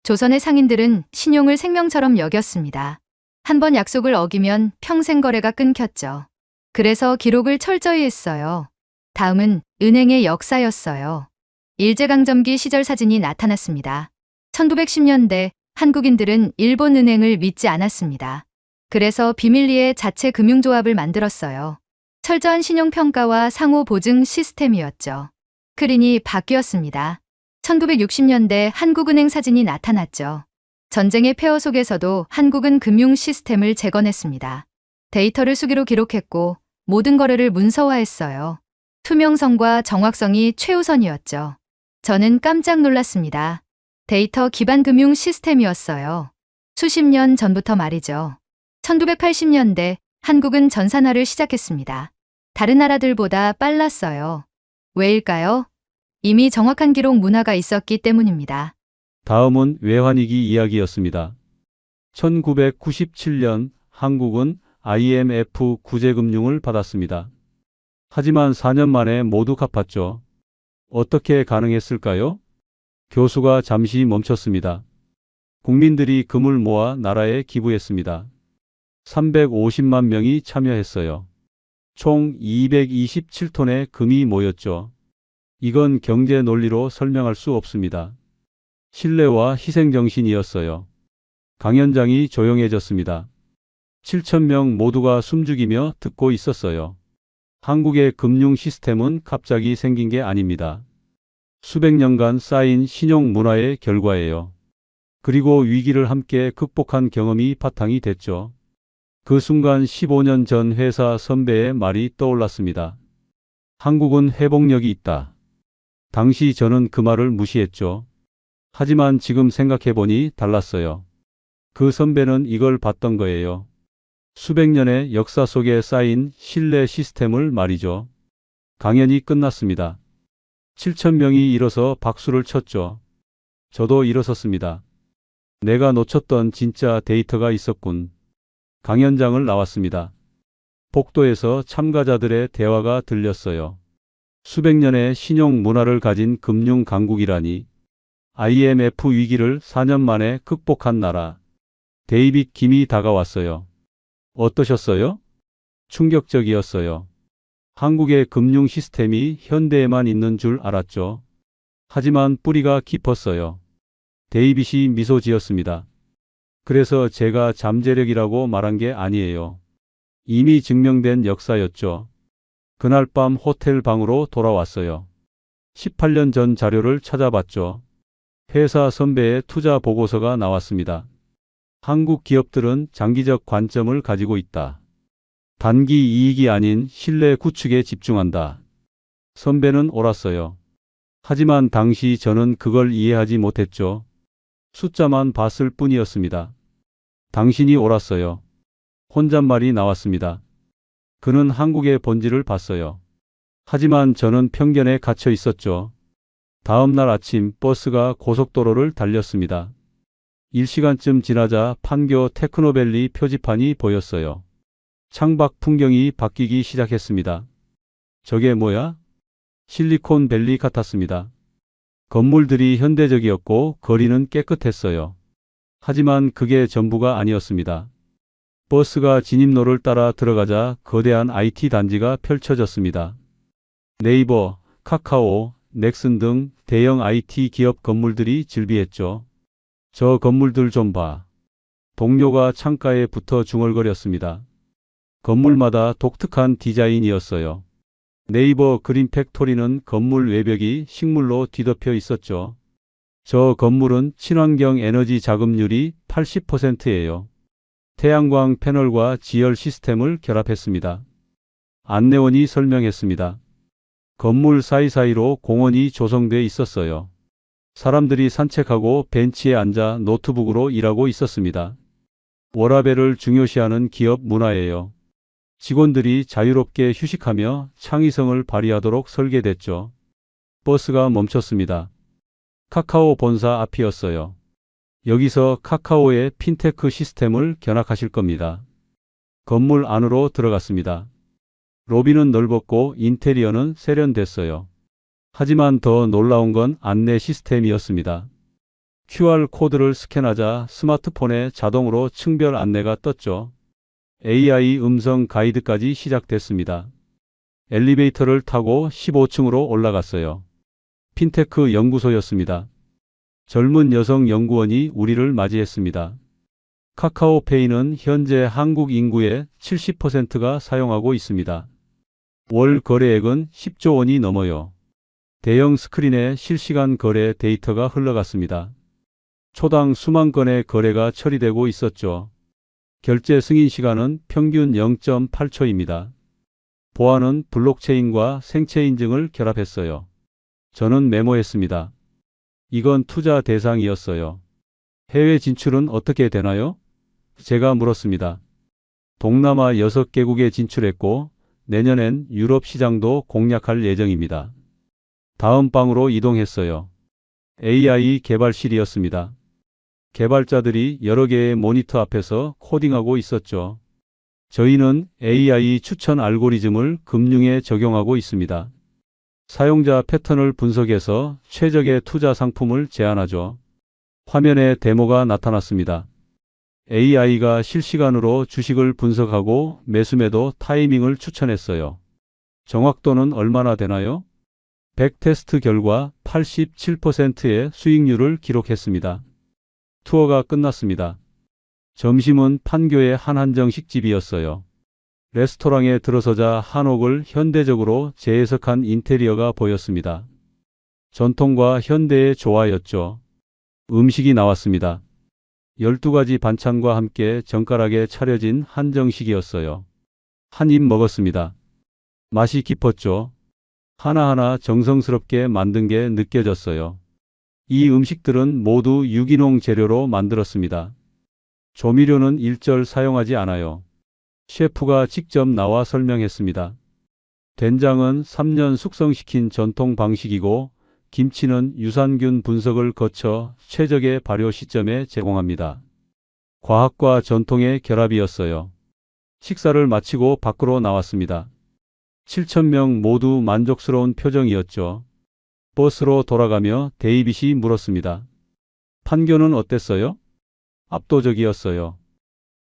조선의 상인들은 신용을 생명처럼 여겼습니다. 한 번 약속을 어기면 평생 거래가 끊겼죠. 그래서 기록을 철저히 했어요. 다음은 은행의 역사였어요. 일제강점기 시절 사진이 나타났습니다. 1910년대 한국인들은 일본 은행을 믿지 않았습니다. 그래서 비밀리에 자체 금융조합을 만들었어요. 철저한 신용평가와 상호 보증 시스템이었죠. 크린이 바뀌었습니다. 1960년대 한국은행 사진이 나타났죠. 전쟁의 폐허 속에서도 한국은 금융 시스템을 재건했습니다. 데이터를 수기로 기록했고 모든 거래를 문서화했어요. 투명성과 정확성이 최우선이었죠. 저는 깜짝 놀랐습니다. 데이터 기반 금융 시스템이었어요. 수십 년 전부터 말이죠. 1980년대 한국은 전산화를 시작했습니다. 다른 나라들보다 빨랐어요. 왜일까요? 이미 정확한 기록 문화가 있었기 때문입니다. 다음은 외환위기 이야기였습니다. 1997년 한국은 IMF 구제금융을 받았습니다. 하지만 4년 만에 모두 갚았죠. 어떻게 가능했을까요? 교수가 잠시 멈췄습니다. 국민들이 금을 모아 나라에 기부했습니다. 350만 명이 참여했어요. 총 227톤의 금이 모였죠. 이건 경제 논리로 설명할 수 없습니다. 신뢰와 희생정신이었어요. 강연장이 조용해졌습니다. 7,000명 모두가 숨죽이며 듣고 있었어요. 한국의 금융 시스템은 갑자기 생긴 게 아닙니다. 수백 년간 쌓인 신용 문화의 결과예요. 그리고 위기를 함께 극복한 경험이 바탕이 됐죠. 그 순간 15년 전 회사 선배의 말이 떠올랐습니다. 한국은 회복력이 있다. 당시 저는 그 말을 무시했죠. 하지만 지금 생각해보니 달랐어요. 그 선배는 이걸 봤던 거예요. 수백 년의 역사 속에 쌓인 신뢰 시스템을 말이죠. 강연이 끝났습니다. 7,000명이 일어서 박수를 쳤죠. 저도 일어섰습니다. 내가 놓쳤던 진짜 데이터가 있었군. 강연장을 나왔습니다. 복도에서 참가자들의 대화가 들렸어요. 수백 년의 신용 문화를 가진 금융 강국이라니. IMF 위기를 4년 만에 극복한 나라. 데이빗 김이 다가왔어요. 어떠셨어요? 충격적이었어요. 한국의 금융 시스템이 현대에만 있는 줄 알았죠. 하지만 뿌리가 깊었어요. 데이빗이 미소 지었습니다. 그래서 제가 잠재력이라고 말한 게 아니에요. 이미 증명된 역사였죠. 그날 밤 호텔 방으로 돌아왔어요. 18년 전 자료를 찾아봤죠. 회사 선배의 투자 보고서가 나왔습니다. 한국 기업들은 장기적 관점을 가지고 있다. 단기 이익이 아닌 신뢰 구축에 집중한다. 선배는 옳았어요. 하지만 당시 저는 그걸 이해하지 못했죠. 숫자만 봤을 뿐이었습니다. 당신이 옳았어요. 혼잣말이 나왔습니다. 그는 한국의 본질을 봤어요. 하지만 저는 편견에 갇혀 있었죠. 다음 날 아침 버스가 고속도로를 달렸습니다. 1시간쯤 지나자 판교 테크노밸리 표지판이 보였어요. 창밖 풍경이 바뀌기 시작했습니다. 저게 뭐야? 실리콘밸리 같았습니다. 건물들이 현대적이었고 거리는 깨끗했어요. 하지만 그게 전부가 아니었습니다. 버스가 진입로를 따라 들어가자 거대한 IT 단지가 펼쳐졌습니다. 네이버, 카카오, 넥슨 등 대형 IT 기업 건물들이 즐비했죠. 저 건물들 좀 봐. 동료가 창가에 붙어 중얼거렸습니다. 건물마다 독특한 디자인이었어요. 네이버 그린 팩토리는 건물 외벽이 식물로 뒤덮여 있었죠. 저 건물은 친환경 에너지 자급률이 80%예요. 태양광 패널과 지열 시스템을 결합했습니다. 안내원이 설명했습니다. 건물 사이사이로 공원이 조성돼 있었어요. 사람들이 산책하고 벤치에 앉아 노트북으로 일하고 있었습니다. 워라밸을 중요시하는 기업 문화예요. 직원들이 자유롭게 휴식하며 창의성을 발휘하도록 설계됐죠. 버스가 멈췄습니다. 카카오 본사 앞이었어요. 여기서 카카오의 핀테크 시스템을 견학하실 겁니다. 건물 안으로 들어갔습니다. 로비는 넓었고 인테리어는 세련됐어요. 하지만 더 놀라운 건 안내 시스템이었습니다. QR코드를 스캔하자 스마트폰에 자동으로 층별 안내가 떴죠. AI 음성 가이드까지 시작됐습니다. 엘리베이터를 타고 15층으로 올라갔어요. 핀테크 연구소였습니다. 젊은 여성 연구원이 우리를 맞이했습니다. 카카오페이는 현재 한국 인구의 70%가 사용하고 있습니다. 월 거래액은 10조 원이 넘어요. 대형 스크린에 실시간 거래 데이터가 흘러갔습니다. 초당 수만 건의 거래가 처리되고 있었죠. 결제 승인 시간은 평균 0.8초입니다. 보안은 블록체인과 생체 인증을 결합했어요. 저는 메모했습니다. 이건 투자 대상이었어요. 해외 진출은 어떻게 되나요? 제가 물었습니다. 동남아 6개국에 진출했고 내년엔 유럽 시장도 공략할 예정입니다. 다음 방으로 이동했어요. AI 개발실이었습니다. 개발자들이 여러 개의 모니터 앞에서 코딩하고 있었죠. 저희는 AI 추천 알고리즘을 금융에 적용하고 있습니다. 사용자 패턴을 분석해서 최적의 투자 상품을 제안하죠. 화면에 데모가 나타났습니다. AI가 실시간으로 주식을 분석하고 매수매도 타이밍을 추천했어요. 정확도는 얼마나 되나요? 100테스트 결과 87%의 수익률을 기록했습니다. 투어가 끝났습니다. 점심은 판교의 한 한정식집이었어요. 레스토랑에 들어서자 한옥을 현대적으로 재해석한 인테리어가 보였습니다. 전통과 현대의 조화였죠. 음식이 나왔습니다. 12가지 반찬과 함께 젓가락에 차려진 한정식이었어요. 한 입 먹었습니다. 맛이 깊었죠. 하나하나 정성스럽게 만든 게 느껴졌어요. 이 음식들은 모두 유기농 재료로 만들었습니다. 조미료는 일절 사용하지 않아요. 셰프가 직접 나와 설명했습니다. 된장은 3년 숙성시킨 전통 방식이고 김치는 유산균 분석을 거쳐 최적의 발효 시점에 제공합니다. 과학과 전통의 결합이었어요. 식사를 마치고 밖으로 나왔습니다. 7,000명 모두 만족스러운 표정이었죠. 버스로 돌아가며 데이빗이 물었습니다. 판교는 어땠어요? 압도적이었어요.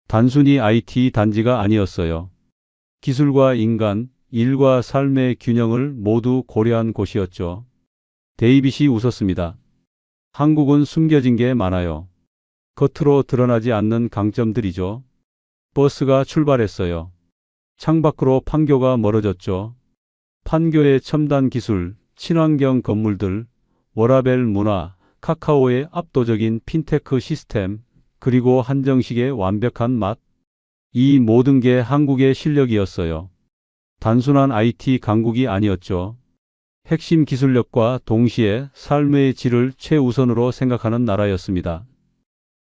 단순히 IT 단지가 아니었어요. 기술과 인간, 일과 삶의 균형을 모두 고려한 곳이었죠. 데이빗이 웃었습니다. 한국은 숨겨진 게 많아요. 겉으로 드러나지 않는 강점들이죠. 버스가 출발했어요. 창밖으로 판교가 멀어졌죠. 판교의 첨단 기술, 친환경 건물들, 워라밸 문화, 카카오의 압도적인 핀테크 시스템, 그리고 한정식의 완벽한 맛. 이 모든 게 한국의 실력이었어요. 단순한 IT 강국이 아니었죠. 핵심 기술력과 동시에 삶의 질을 최우선으로 생각하는 나라였습니다.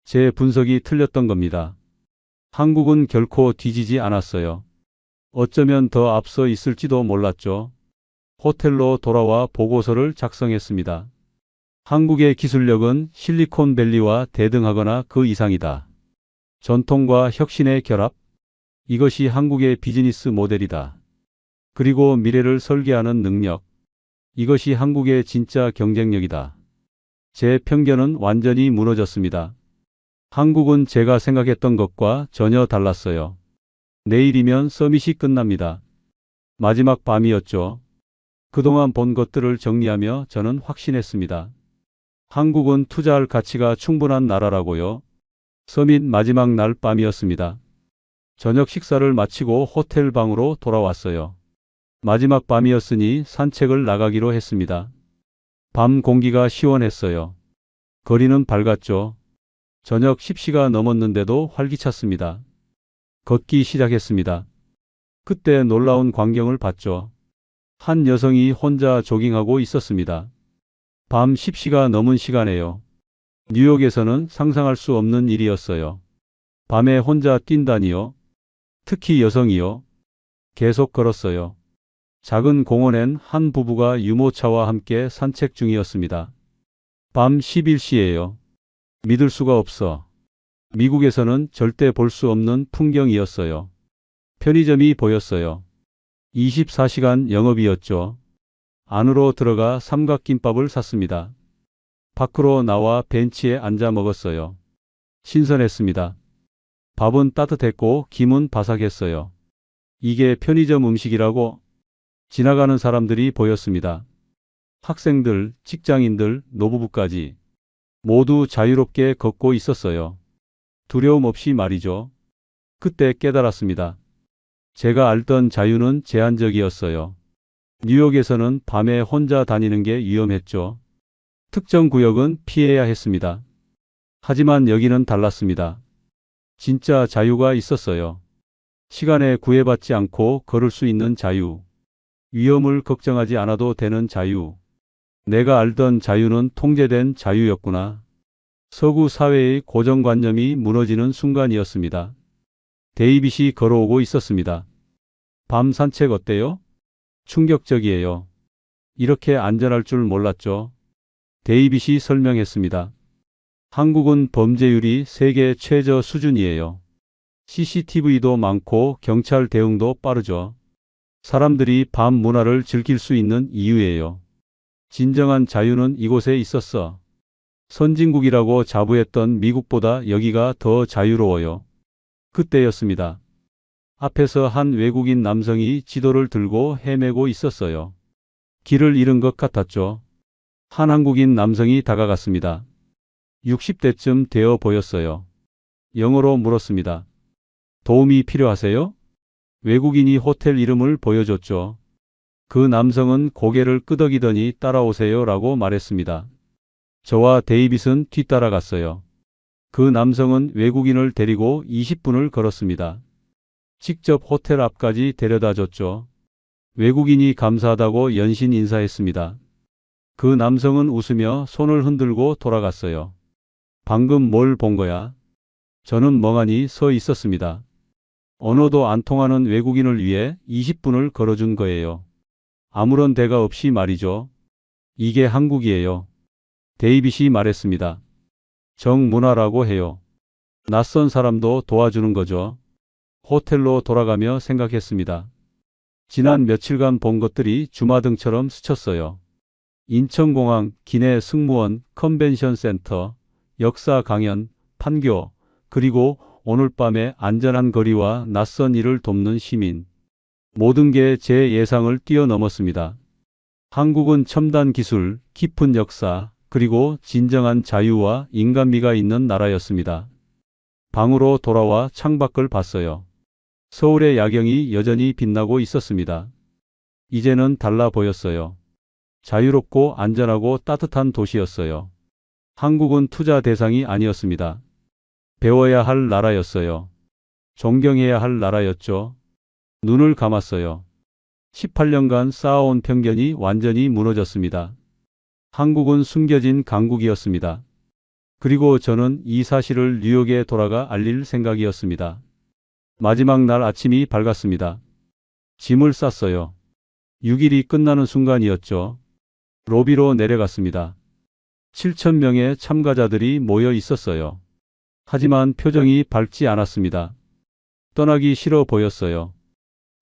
제 분석이 틀렸던 겁니다. 한국은 결코 뒤지지 않았어요. 어쩌면 더 앞서 있을지도 몰랐죠. 호텔로 돌아와 보고서를 작성했습니다. 한국의 기술력은 실리콘밸리와 대등하거나 그 이상이다. 전통과 혁신의 결합? 이것이 한국의 비즈니스 모델이다. 그리고 미래를 설계하는 능력. 이것이 한국의 진짜 경쟁력이다. 제 편견은 완전히 무너졌습니다. 한국은 제가 생각했던 것과 전혀 달랐어요. 내일이면 서밋이 끝납니다. 마지막 밤이었죠. 그동안 본 것들을 정리하며 저는 확신했습니다. 한국은 투자할 가치가 충분한 나라라고요. 서밋 마지막 날 밤이었습니다. 저녁 식사를 마치고 호텔 방으로 돌아왔어요. 마지막 밤이었으니 산책을 나가기로 했습니다. 밤 공기가 시원했어요. 거리는 밝았죠. 저녁 10시가 넘었는데도 활기찼습니다. 걷기 시작했습니다. 그때 놀라운 광경을 봤죠. 한 여성이 혼자 조깅하고 있었습니다. 밤 10시가 넘은 시간에요. 뉴욕에서는 상상할 수 없는 일이었어요. 밤에 혼자 뛴다니요. 특히 여성이요. 계속 걸었어요. 작은 공원엔 한 부부가 유모차와 함께 산책 중이었습니다. 밤 11시예요. 믿을 수가 없어. 미국에서는 절대 볼 수 없는 풍경이었어요. 편의점이 보였어요. 24시간 영업이었죠. 안으로 들어가 삼각김밥을 샀습니다. 밖으로 나와 벤치에 앉아 먹었어요. 신선했습니다. 밥은 따뜻했고 김은 바삭했어요. 이게 편의점 음식이라고? 지나가는 사람들이 보였습니다. 학생들, 직장인들, 노부부까지 모두 자유롭게 걷고 있었어요. 두려움 없이 말이죠. 그때 깨달았습니다. 제가 알던 자유는 제한적이었어요. 뉴욕에서는 밤에 혼자 다니는 게 위험했죠. 특정 구역은 피해야 했습니다. 하지만 여기는 달랐습니다. 진짜 자유가 있었어요. 시간에 구애받지 않고 걸을 수 있는 자유. 위험을 걱정하지 않아도 되는 자유. 내가 알던 자유는 통제된 자유였구나. 서구 사회의 고정관념이 무너지는 순간이었습니다. 데이빗이 걸어오고 있었습니다. 밤 산책 어때요? 충격적이에요. 이렇게 안전할 줄 몰랐죠. 데이빗이 설명했습니다. 한국은 범죄율이 세계 최저 수준이에요. CCTV도 많고 경찰 대응도 빠르죠. 사람들이 밤 문화를 즐길 수 있는 이유예요. 진정한 자유는 이곳에 있었어. 선진국이라고 자부했던 미국보다 여기가 더 자유로워요. 그때였습니다. 앞에서 한 외국인 남성이 지도를 들고 헤매고 있었어요. 길을 잃은 것 같았죠. 한 한국인 남성이 다가갔습니다. 60대쯤 되어 보였어요. 영어로 물었습니다. 도움이 필요하세요? 외국인이 호텔 이름을 보여줬죠. 그 남성은 고개를 끄덕이더니 따라오세요 라고 말했습니다. 저와 데이빗은 뒤따라갔어요. 그 남성은 외국인을 데리고 20분을 걸었습니다. 직접 호텔 앞까지 데려다 줬죠. 외국인이 감사하다고 연신 인사했습니다. 그 남성은 웃으며 손을 흔들고 돌아갔어요. 방금 뭘 본 거야? 저는 멍하니 서 있었습니다. 언어도 안 통하는 외국인을 위해 20분을 걸어준 거예요. 아무런 대가 없이 말이죠. 이게 한국이에요. 데이빗이 말했습니다. 정문화라고 해요. 낯선 사람도 도와주는 거죠. 호텔로 돌아가며 생각했습니다. 지난 며칠간 본 것들이 주마등처럼 스쳤어요. 인천공항, 기내 승무원, 컨벤션 센터, 역사 강연, 판교, 그리고 오늘 밤의 안전한 거리와 낯선 일을 돕는 시민. 모든 게 제 예상을 뛰어넘었습니다. 한국은 첨단 기술, 깊은 역사, 그리고 진정한 자유와 인간미가 있는 나라였습니다. 방으로 돌아와 창밖을 봤어요. 서울의 야경이 여전히 빛나고 있었습니다. 이제는 달라 보였어요. 자유롭고 안전하고 따뜻한 도시였어요. 한국은 투자 대상이 아니었습니다. 배워야 할 나라였어요. 존경해야 할 나라였죠. 눈을 감았어요. 18년간 쌓아온 편견이 완전히 무너졌습니다. 한국은 숨겨진 강국이었습니다. 그리고 저는 이 사실을 뉴욕에 돌아가 알릴 생각이었습니다. 마지막 날 아침이 밝았습니다. 짐을 쌌어요. 6일이 끝나는 순간이었죠. 로비로 내려갔습니다. 7,000명의 참가자들이 모여 있었어요. 하지만 표정이 밝지 않았습니다. 떠나기 싫어 보였어요.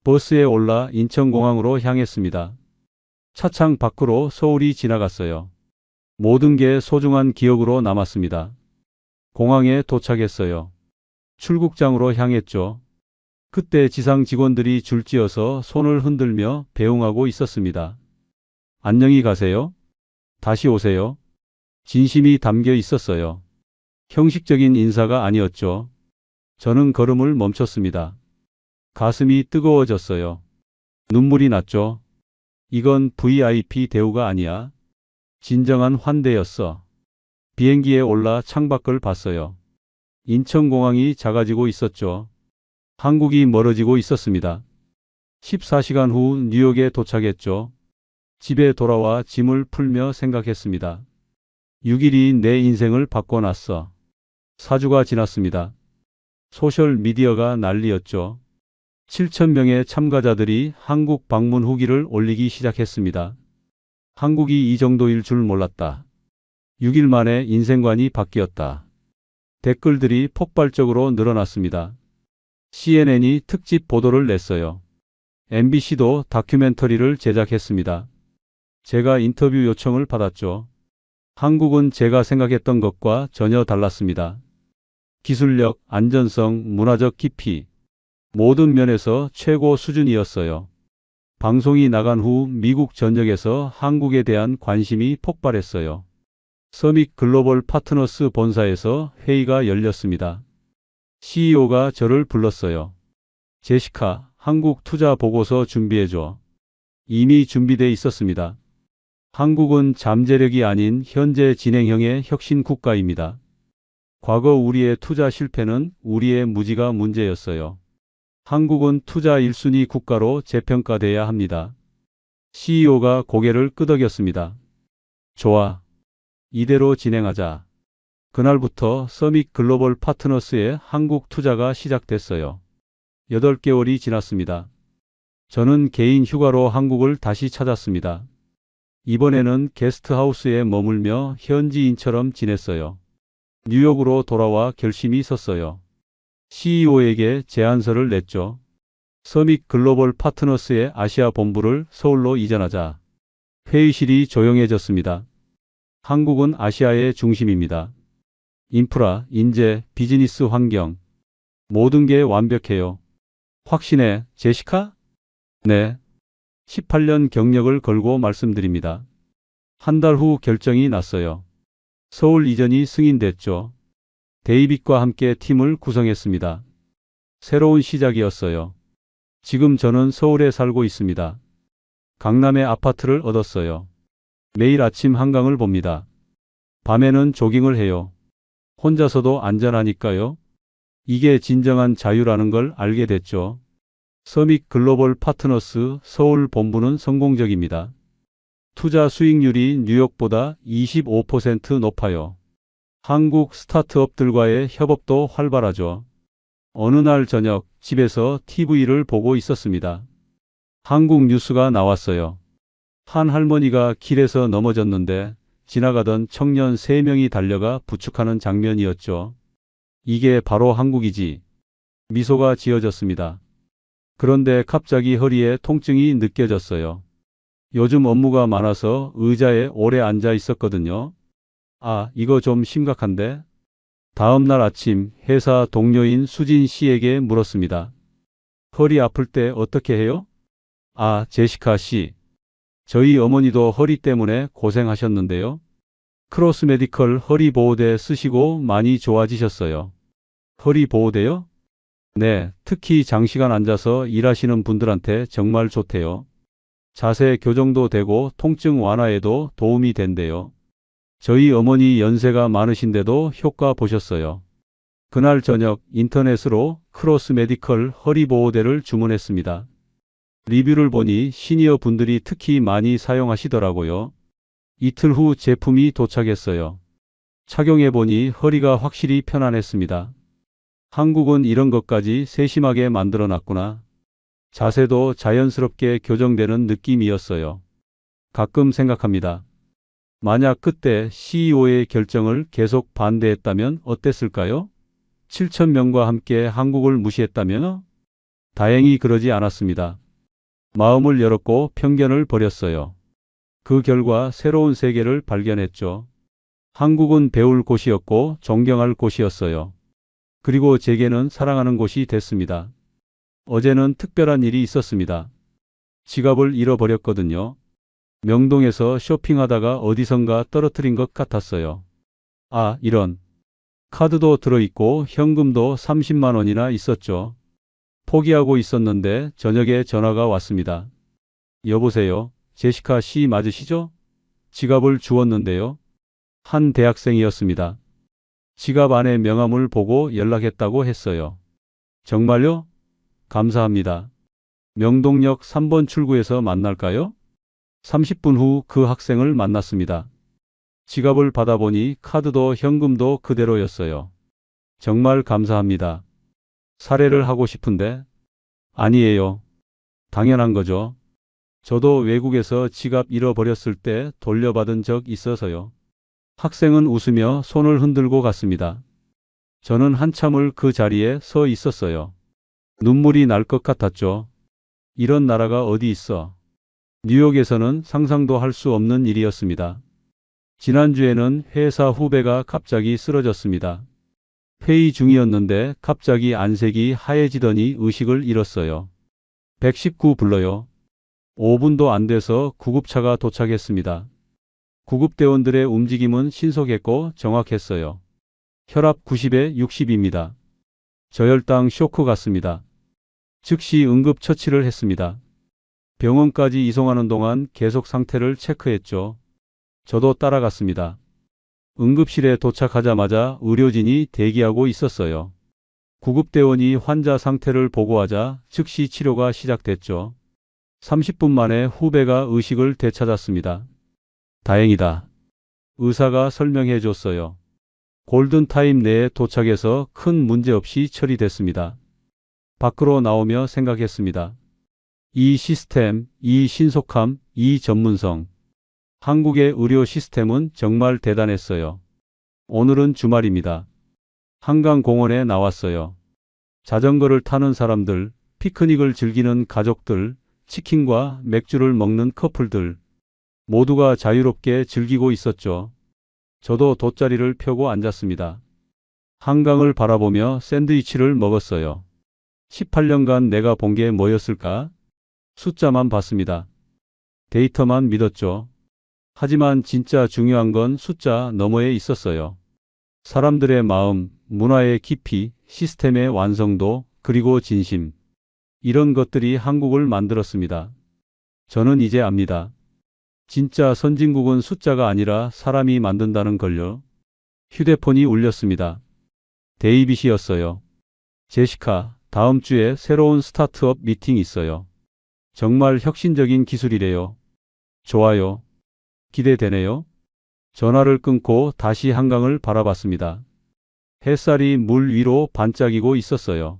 버스에 올라 인천공항으로 향했습니다. 차창 밖으로 서울이 지나갔어요. 모든 게 소중한 기억으로 남았습니다. 공항에 도착했어요. 출국장으로 향했죠. 그때 지상 직원들이 줄지어서 손을 흔들며 배웅하고 있었습니다. 안녕히 가세요. 다시 오세요. 진심이 담겨 있었어요. 형식적인 인사가 아니었죠. 저는 걸음을 멈췄습니다. 가슴이 뜨거워졌어요. 눈물이 났죠. 이건 VIP 대우가 아니야. 진정한 환대였어. 비행기에 올라 창밖을 봤어요. 인천공항이 작아지고 있었죠. 한국이 멀어지고 있었습니다. 14시간 후 뉴욕에 도착했죠. 집에 돌아와 짐을 풀며 생각했습니다. 6일이 내 인생을 바꿔놨어. 4주가 지났습니다. 소셜미디어가 난리였죠. 7,000명의 참가자들이 한국 방문 후기를 올리기 시작했습니다. 한국이 이 정도일 줄 몰랐다. 6일 만에 인생관이 바뀌었다. 댓글들이 폭발적으로 늘어났습니다. CNN이 특집 보도를 냈어요. MBC도 다큐멘터리를 제작했습니다. 제가 인터뷰 요청을 받았죠. 한국은 제가 생각했던 것과 전혀 달랐습니다. 기술력, 안전성, 문화적 깊이, 모든 면에서 최고 수준이었어요. 방송이 나간 후 미국 전역에서 한국에 대한 관심이 폭발했어요. 서밋 글로벌 파트너스 본사에서 회의가 열렸습니다. CEO가 저를 불렀어요. 제시카, 한국 투자 보고서 준비해줘. 이미 준비돼 있었습니다. 한국은 잠재력이 아닌 현재 진행형의 혁신 국가입니다. 과거 우리의 투자 실패는 우리의 무지가 문제였어요. 한국은 투자 1순위 국가로 재평가돼야 합니다. CEO가 고개를 끄덕였습니다. 좋아. 이대로 진행하자. 그날부터 서밋 글로벌 파트너스의 한국 투자가 시작됐어요. 8개월이 지났습니다. 저는 개인 휴가로 한국을 다시 찾았습니다. 이번에는 게스트하우스에 머물며 현지인처럼 지냈어요. 뉴욕으로 돌아와 결심이 섰어요. CEO에게 제안서를 냈죠. 서밋 글로벌 파트너스의 아시아 본부를 서울로 이전하자. 회의실이 조용해졌습니다. 한국은 아시아의 중심입니다. 인프라, 인재, 비즈니스 환경, 모든 게 완벽해요. 확신해, 제시카? 네. 18년 경력을 걸고 말씀드립니다. 한 달 후 결정이 났어요. 서울 이전이 승인됐죠. 데이빗과 함께 팀을 구성했습니다. 새로운 시작이었어요. 지금 저는 서울에 살고 있습니다. 강남에 아파트를 얻었어요. 매일 아침 한강을 봅니다. 밤에는 조깅을 해요. 혼자서도 안전하니까요. 이게 진정한 자유라는 걸 알게 됐죠. 서밋 글로벌 파트너스 서울 본부는 성공적입니다. 투자 수익률이 뉴욕보다 25% 높아요. 한국 스타트업들과의 협업도 활발하죠. 어느 날 저녁 집에서 TV를 보고 있었습니다. 한국 뉴스가 나왔어요. 한 할머니가 길에서 넘어졌는데 지나가던 청년 3명이 달려가 부축하는 장면이었죠. 이게 바로 한국이지. 미소가 지어졌습니다. 그런데 갑자기 허리에 통증이 느껴졌어요. 요즘 업무가 많아서 의자에 오래 앉아 있었거든요. 아, 이거 좀 심각한데? 다음 날 아침 회사 동료인 수진 씨에게 물었습니다. 허리 아플 때 어떻게 해요? 아, 제시카 씨. 저희 어머니도 허리 때문에 고생하셨는데요. 크로스 메디컬 허리 보호대 쓰시고 많이 좋아지셨어요. 허리 보호대요? 네, 특히 장시간 앉아서 일하시는 분들한테 정말 좋대요. 자세 교정도 되고 통증 완화에도 도움이 된대요. 저희 어머니 연세가 많으신데도 효과 보셨어요. 그날 저녁 인터넷으로 크로스 메디컬 허리 보호대를 주문했습니다. 리뷰를 보니 시니어 분들이 특히 많이 사용하시더라고요. 이틀 후 제품이 도착했어요. 착용해보니 허리가 확실히 편안했습니다. 한국은 이런 것까지 세심하게 만들어 놨구나. 자세도 자연스럽게 교정되는 느낌이었어요. 가끔 생각합니다. 만약 그때 CEO의 결정을 계속 반대했다면 어땠을까요? 7천 명과 함께 한국을 무시했다면? 다행히 그러지 않았습니다. 마음을 열었고 편견을 버렸어요. 그 결과 새로운 세계를 발견했죠. 한국은 배울 곳이었고 존경할 곳이었어요. 그리고 제게는 사랑하는 곳이 됐습니다. 어제는 특별한 일이 있었습니다. 지갑을 잃어버렸거든요. 명동에서 쇼핑하다가 어디선가 떨어뜨린 것 같았어요. 아, 이런. 카드도 들어있고 현금도 30만 원이나 있었죠. 포기하고 있었는데 저녁에 전화가 왔습니다. 여보세요, 제시카 씨 맞으시죠? 지갑을 주웠는데요. 한 대학생이었습니다. 지갑 안에 명함을 보고 연락했다고 했어요. 정말요? 감사합니다. 명동역 3번 출구에서 만날까요? 30분 후 그 학생을 만났습니다. 지갑을 받아보니 카드도 현금도 그대로였어요. 정말 감사합니다. 사례를 하고 싶은데. 아니에요. 당연한 거죠. 저도 외국에서 지갑 잃어버렸을 때 돌려받은 적 있어서요. 학생은 웃으며 손을 흔들고 갔습니다. 저는 한참을 그 자리에 서 있었어요. 눈물이 날 것 같았죠. 이런 나라가 어디 있어. 뉴욕에서는 상상도 할 수 없는 일이었습니다. 지난주에는 회사 후배가 갑자기 쓰러졌습니다. 회의 중이었는데 갑자기 안색이 하얘지더니 의식을 잃었어요. 119 불러요. 5분도 안 돼서 구급차가 도착했습니다. 구급대원들의 움직임은 신속했고 정확했어요. 혈압 90에 60입니다. 저혈당 쇼크 같습니다. 즉시 응급처치를 했습니다. 병원까지 이송하는 동안 계속 상태를 체크했죠. 저도 따라갔습니다. 응급실에 도착하자마자 의료진이 대기하고 있었어요. 구급대원이 환자 상태를 보고하자 즉시 치료가 시작됐죠. 30분 만에 후배가 의식을 되찾았습니다. 다행이다. 의사가 설명해 줬어요. 골든타임 내에 도착해서 큰 문제 없이 처리됐습니다. 밖으로 나오며 생각했습니다. 이 시스템, 이 신속함, 이 전문성. 한국의 의료 시스템은 정말 대단했어요. 오늘은 주말입니다. 한강공원에 나왔어요. 자전거를 타는 사람들, 피크닉을 즐기는 가족들, 치킨과 맥주를 먹는 커플들. 모두가 자유롭게 즐기고 있었죠. 저도 돗자리를 펴고 앉았습니다. 한강을 바라보며 샌드위치를 먹었어요. 18년간 내가 본 게 뭐였을까? 숫자만 봤습니다. 데이터만 믿었죠. 하지만 진짜 중요한 건 숫자 너머에 있었어요. 사람들의 마음, 문화의 깊이, 시스템의 완성도, 그리고 진심. 이런 것들이 한국을 만들었습니다. 저는 이제 압니다. 진짜 선진국은 숫자가 아니라 사람이 만든다는 걸요. 휴대폰이 울렸습니다. 데이빗이었어요. 제시카, 다음 주에 새로운 스타트업 미팅 있어요. 정말 혁신적인 기술이래요. 좋아요. 기대되네요. 전화를 끊고 다시 한강을 바라봤습니다. 햇살이 물 위로 반짝이고 있었어요.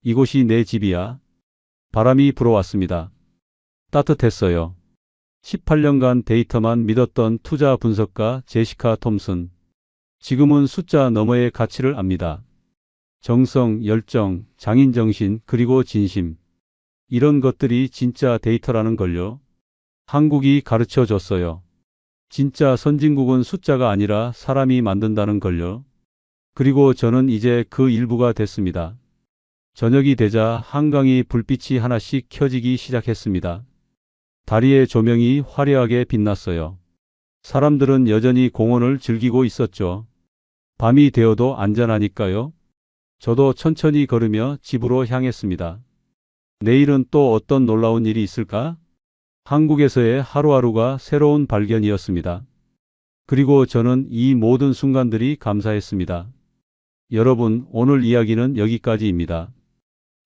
이곳이 내 집이야. 바람이 불어왔습니다. 따뜻했어요. 18년간 데이터만 믿었던 투자 분석가 제시카 톰슨. 지금은 숫자 너머의 가치를 압니다. 정성, 열정, 장인정신, 그리고 진심. 이런 것들이 진짜 데이터라는 걸요. 한국이 가르쳐 줬어요. 진짜 선진국은 숫자가 아니라 사람이 만든다는 걸요. 그리고 저는 이제 그 일부가 됐습니다. 저녁이 되자 한강이 불빛이 하나씩 켜지기 시작했습니다. 다리의 조명이 화려하게 빛났어요. 사람들은 여전히 공원을 즐기고 있었죠. 밤이 되어도 안전하니까요. 저도 천천히 걸으며 집으로 향했습니다. 내일은 또 어떤 놀라운 일이 있을까? 한국에서의 하루하루가 새로운 발견이었습니다. 그리고 저는 이 모든 순간들이 감사했습니다. 여러분, 오늘 이야기는 여기까지입니다.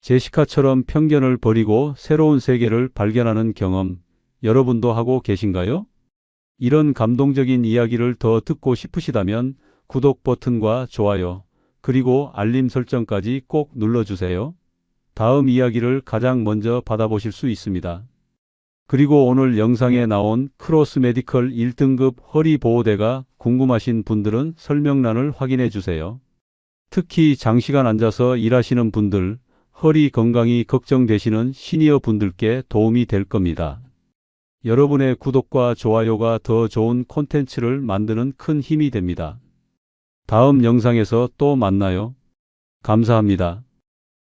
제시카처럼 편견을 버리고 새로운 세계를 발견하는 경험, 여러분도 하고 계신가요? 이런 감동적인 이야기를 더 듣고 싶으시다면 구독 버튼과 좋아요, 그리고 알림 설정까지 꼭 눌러주세요. 다음 이야기를 가장 먼저 받아보실 수 있습니다. 그리고 오늘 영상에 나온 크로스 메디컬 1등급 허리 보호대가 궁금하신 분들은 설명란을 확인해 주세요. 특히 장시간 앉아서 일하시는 분들, 허리 건강이 걱정되시는 시니어 분들께 도움이 될 겁니다. 여러분의 구독과 좋아요가 더 좋은 콘텐츠를 만드는 큰 힘이 됩니다. 다음 영상에서 또 만나요. 감사합니다.